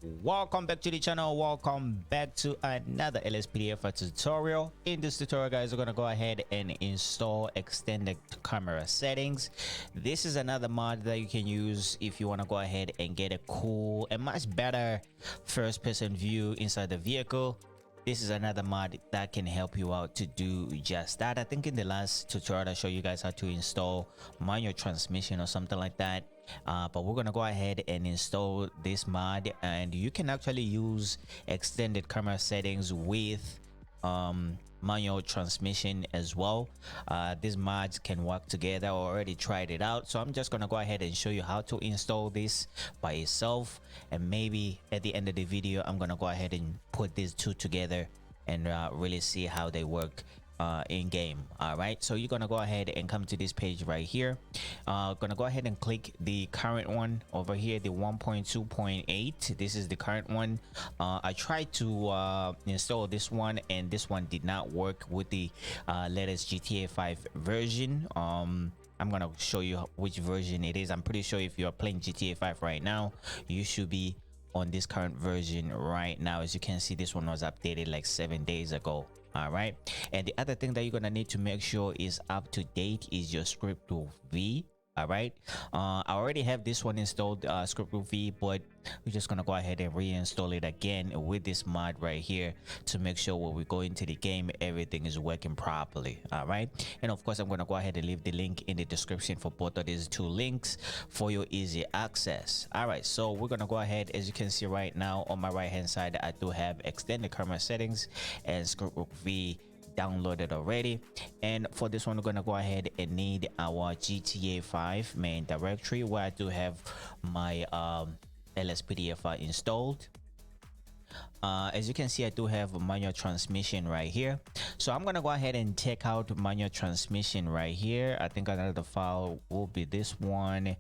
Welcome back to the channel. Welcome back to another LSPDF tutorial. In this tutorial, guys, we're gonna go ahead and install extended camera settings. This is another mod that you can use if you want to go ahead and get a cool and much better first-person view inside the vehicle. This is another mod that can help you out to do just that. I think in the last tutorial I showed you guys how to install manual transmission or something like that. But we're gonna go ahead and install this mod, and you can actually use extended camera settings with manual transmission as well. These mods can work together. I already tried it out, so I'm just gonna go ahead and show you how to install this by itself, and maybe at the end of the video I'm gonna go ahead and put these two together and really see how they work in game. All right, so you're gonna go ahead and come to this page right here. Gonna go ahead and click the current one over here, the 1.2.8. this is the current one. I tried to install this one, and this one did not work with the latest GTA 5 version. I'm gonna show you which version it is. I'm pretty sure if you're playing GTA 5 right now, you should be on this current version right now. As you can see, this one was updated like 7 days ago. All right, and the other thing that you're gonna need to make sure is up to date is your Script V. All right, I already have this one installed, Script V, but we're just gonna go ahead and reinstall it again with this mod right here to make sure when we go into the game everything is working properly. All right, and of course I'm gonna go ahead and leave the link in the description for both of these two links for your easy access. All right, so we're gonna go ahead. As you can see right now on my right hand side, I do have extended camera settings and Script V downloaded already. And for this one, we're gonna go ahead and need our GTA 5 main directory, where I do have my LSPDF installed. As you can see, I do have manual transmission right here, so I'm gonna go ahead and take out manual transmission right here. I think another file will be this one,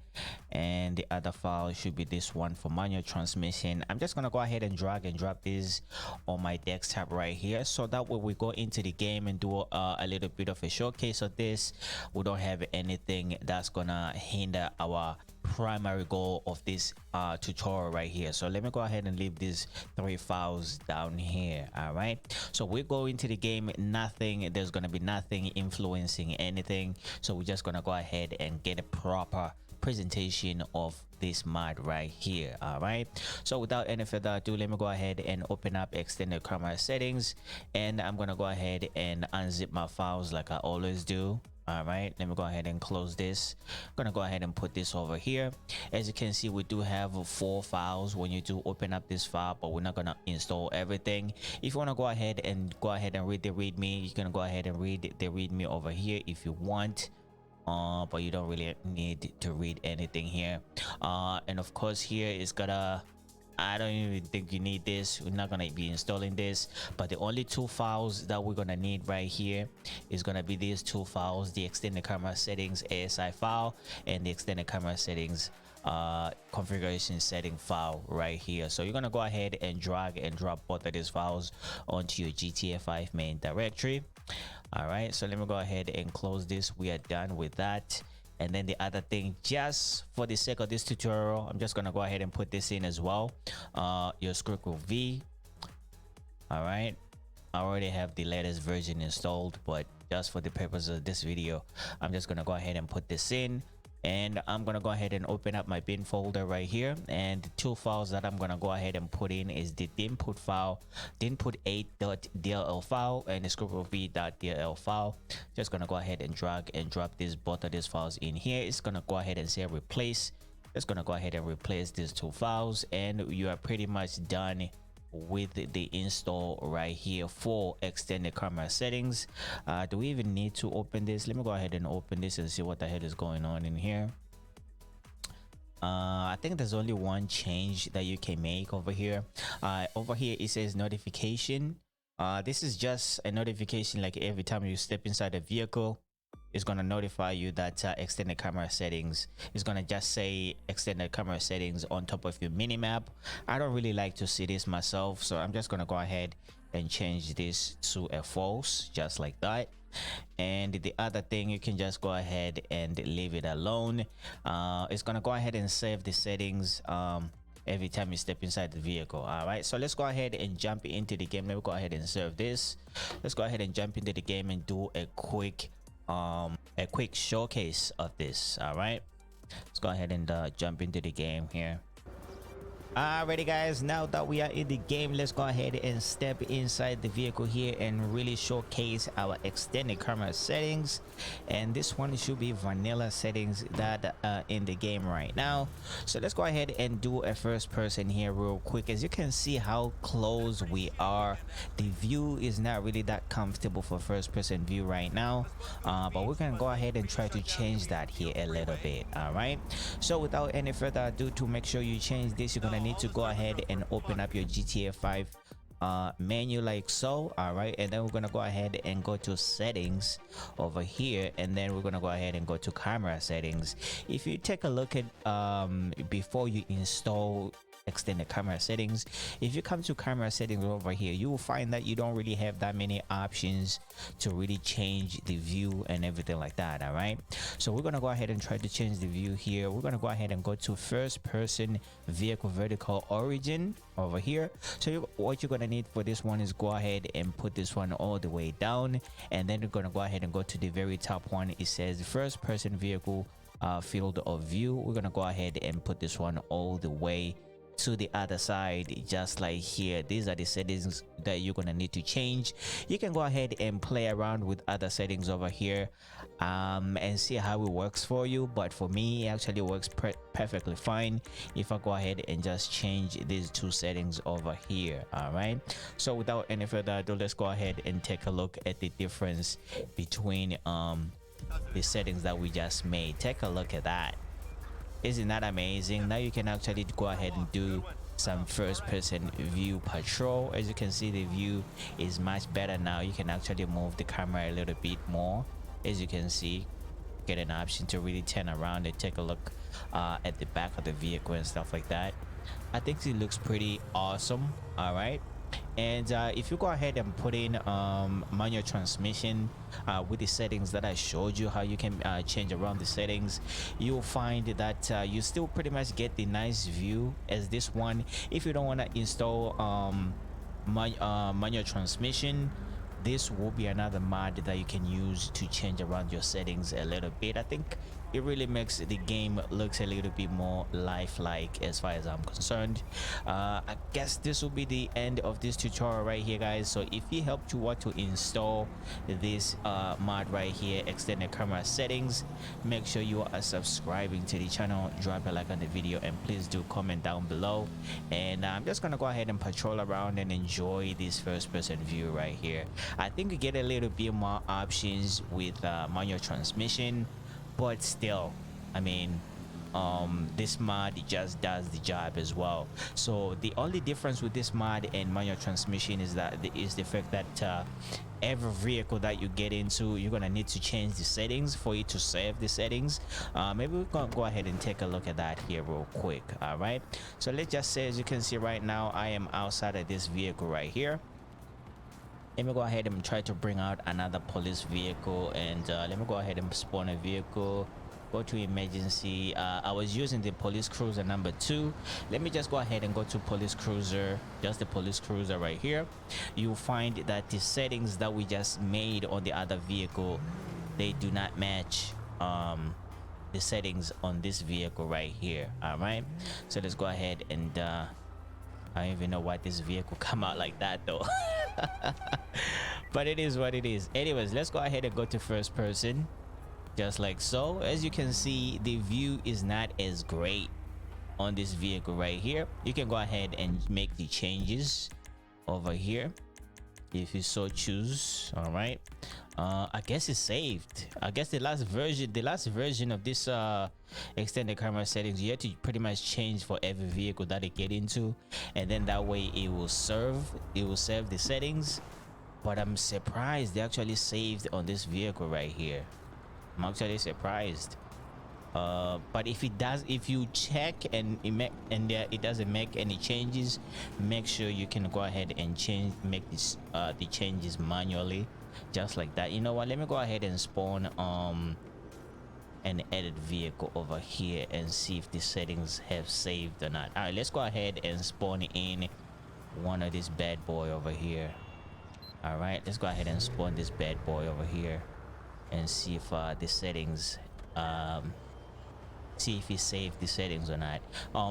and the other file should be this one for manual transmission. I'm just gonna go ahead and drag and drop this on my desktop right here, so that when we go into the game and do a little bit of a showcase of this, we don't have anything that's gonna hinder our primary goal of this tutorial right here. So let me go ahead and leave these three files down here. All right, so we go into the game, there's gonna be nothing influencing anything, so we're just gonna go ahead and get a proper presentation of this mod right here. All right, so without any further ado, let me go ahead and open up extended camera settings, and I'm gonna go ahead and unzip my files like I always do. All right, let me go ahead and close this. I'm gonna go ahead and put this over here. As you can see, we do have 4 files when you do open up this file, but we're not gonna install everything. If you want to go ahead and read the readme, you can go ahead and read the readme over here if you want, but you don't really need to read anything here. And of course here is gonna, I don't even think you need this. We're not gonna be installing this, but the only 2 files that we're gonna need right here is gonna be these 2 files: the extended camera settings ASI file and the extended camera settings configuration setting file right here. So you're gonna go ahead and drag and drop both of these files onto your GTA 5 main directory. All right, so let me go ahead and close this. We are done with that. And then the other thing, just for the sake of this tutorial, I'm just gonna go ahead and put this in as well, your Script V. All right, I already have the latest version installed, but just for the purpose of this video, I'm just gonna go ahead and put this in, and I'm gonna go ahead and open up my bin folder right here. And the 2 files that I'm gonna go ahead and put in is the input file, the input8.dll file, and the scriptv.dll file. Just gonna go ahead and drag and drop both of these files in here. It's gonna go ahead and say replace. Just gonna go ahead and replace these 2 files, and you are pretty much done with the install right here for extended camera settings. Do we even need to open this? Let me go ahead and open this and see what the hell is going on in here. I think there's only one change that you can make over here. Over here it says notification. This is just a notification, like every time you step inside a vehicle, it's gonna notify you that extended camera settings is gonna just say extended camera settings on top of your minimap. I don't really like to see this myself, so I'm just gonna go ahead and change this to a false, just like that. And the other thing, you can just go ahead and leave it alone. It's gonna go ahead and save the settings every time you step inside the vehicle. All right, so let's go ahead and jump into the game. Let me go ahead and serve this. Let's go ahead and jump into the game and do a quick showcase of this. All right, let's go ahead and jump into the game here. Alrighty guys, now that we are in the game, let's go ahead and step inside the vehicle here and really showcase our extended camera settings. And this one should be vanilla settings that are in the game right now. So let's go ahead and do a first person here real quick. As you can see how close we are, the view is not really that comfortable for first person view right now, but we're gonna go ahead and try to change that here a little bit. All right, so without any further ado, to make sure you change this, you're gonna need to go ahead and open up your GTA 5 menu like so. All right, and then we're gonna go ahead and go to settings over here, and then we're gonna go ahead and go to camera settings. If you take a look at before you install extended camera settings, if you come to camera settings over here, you will find that you don't really have that many options to really change the view and everything like that. All right, so we're gonna go ahead and try to change the view here. We're gonna go ahead and go to first person vehicle vertical origin over here. So what you're gonna need for this one is go ahead and put this one all the way down, and then you're gonna go ahead and go to the very top one. It says first person vehicle field of view. We're gonna go ahead and put this one all the way to the other side, just like here. These are the settings that you're gonna need to change. You can go ahead and play around with other settings over here and see how it works for you, but for me it actually works perfectly fine if I go ahead and just change these two settings over here. All right, so without any further ado, let's go ahead and take a look at the difference between the settings that we just made. Take a look at that. Isn't that amazing? Now you can actually go ahead and do some first person view patrol. As you can see, the view is much better now. You can actually move the camera a little bit more. As you can see, get an option to really turn around and take a look at the back of the vehicle and stuff like that. I think it looks pretty awesome. All right, and if you go ahead and put in manual transmission with the settings that I showed you how you can change around the settings, you'll find that you still pretty much get the nice view as this one. If you don't want to install manual transmission, this will be another mod that you can use to change around your settings a little bit. I think it really makes the game looks a little bit more lifelike as far as I'm concerned. I guess this will be the end of this tutorial right here, guys. So if it helped you want to install this mod right here, extended camera settings, make sure you are subscribing to the channel, drop a like on the video, and please do comment down below. And I'm just gonna go ahead and patrol around and enjoy this first person view right here. I think you get a little bit more options with manual transmission, but still, I mean, this mod just does the job as well. So the only difference with this mod and manual transmission is the fact that every vehicle that you get into, you're gonna need to change the settings for you to save the settings. Maybe we're gonna go ahead and take a look at that here real quick. All right, so let's just say, as you can see right now, I am outside of this vehicle right here. Let me go ahead and try to bring out another police vehicle, and let me go ahead and spawn a vehicle. Go to emergency. I was using the police cruiser number 2. Let me just go ahead and go to police cruiser, just the police cruiser right here. You'll find that the settings that we just made on the other vehicle, they do not match the settings on this vehicle right here. All right, so let's go ahead and I don't even know why this vehicle come out like that though. But it is what it is. Anyways, let's go ahead and go to first person, just like so. As you can see, the view is not as great on this vehicle right here. You can go ahead and make the changes over here if you so choose. All right, I guess it's saved. I guess the last version of this extended camera settings, you have to pretty much change for every vehicle that you get into, and then that way it will save the settings. But I'm surprised they actually saved on this vehicle right here. I'm actually surprised. But if you check and it doesn't make any changes, make sure you can go ahead and make this the changes manually, just like that. You know what, let me go ahead and spawn and edit vehicle over here and see if the settings have saved or not. All right, let's go ahead and spawn in one of this bad boy over here. All right, let's go ahead and spawn this bad boy over here and see if the settings see if he saved the settings or not.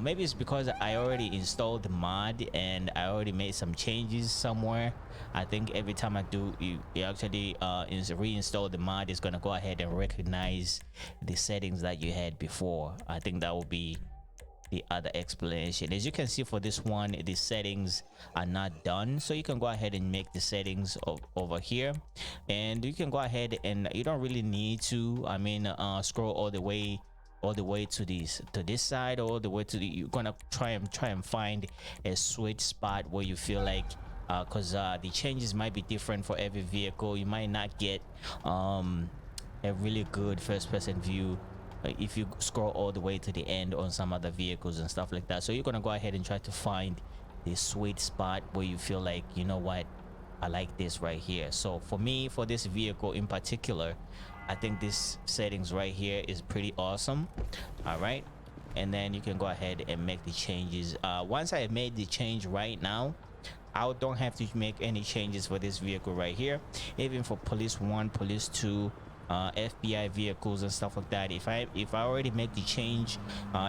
Maybe it's because I already installed the mod and I already made some changes somewhere. I think every time I do, you actually reinstall the mod, it's gonna go ahead and recognize the settings that you had before. I think that will be the other explanation. As you can see, for this one, the settings are not done, so you can go ahead and make the settings over here, and you can go ahead and you don't really need to, I mean, scroll all the way to this side, all the way to the, you're gonna try and find a sweet spot where you feel like, because the changes might be different for every vehicle. You might not get a really good first-person view if you scroll all the way to the end on some other vehicles and stuff like that. So you're gonna go ahead and try to find the sweet spot where you feel like, you know what, I like this right here. So for me, for this vehicle in particular, I think this settings right here is pretty awesome. All right, and then you can go ahead and make the changes. Once I have made the change right now, I don't have to make any changes for this vehicle right here. Even for police 1, police 2, FBI vehicles and stuff like that, if I already make the change,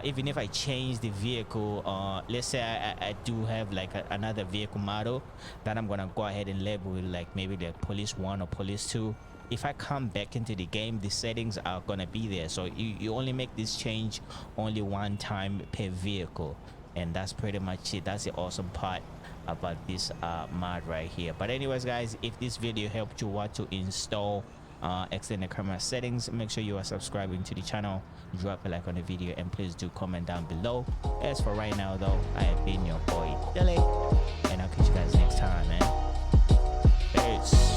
even if I change the vehicle, let's say I do have like another vehicle model that I'm gonna go ahead and label it like maybe the police 1 or police 2. If I come back into the game, the settings are gonna be there. So you only make this change only one time per vehicle, and that's pretty much it. That's the awesome part about this mod right here. But anyways, guys, if this video helped you want to install extended camera settings, make sure you are subscribing to the channel, drop a like on the video, and please do comment down below. As for right now though, I have been your boy Dele, and I'll catch you guys next time, man. Peace.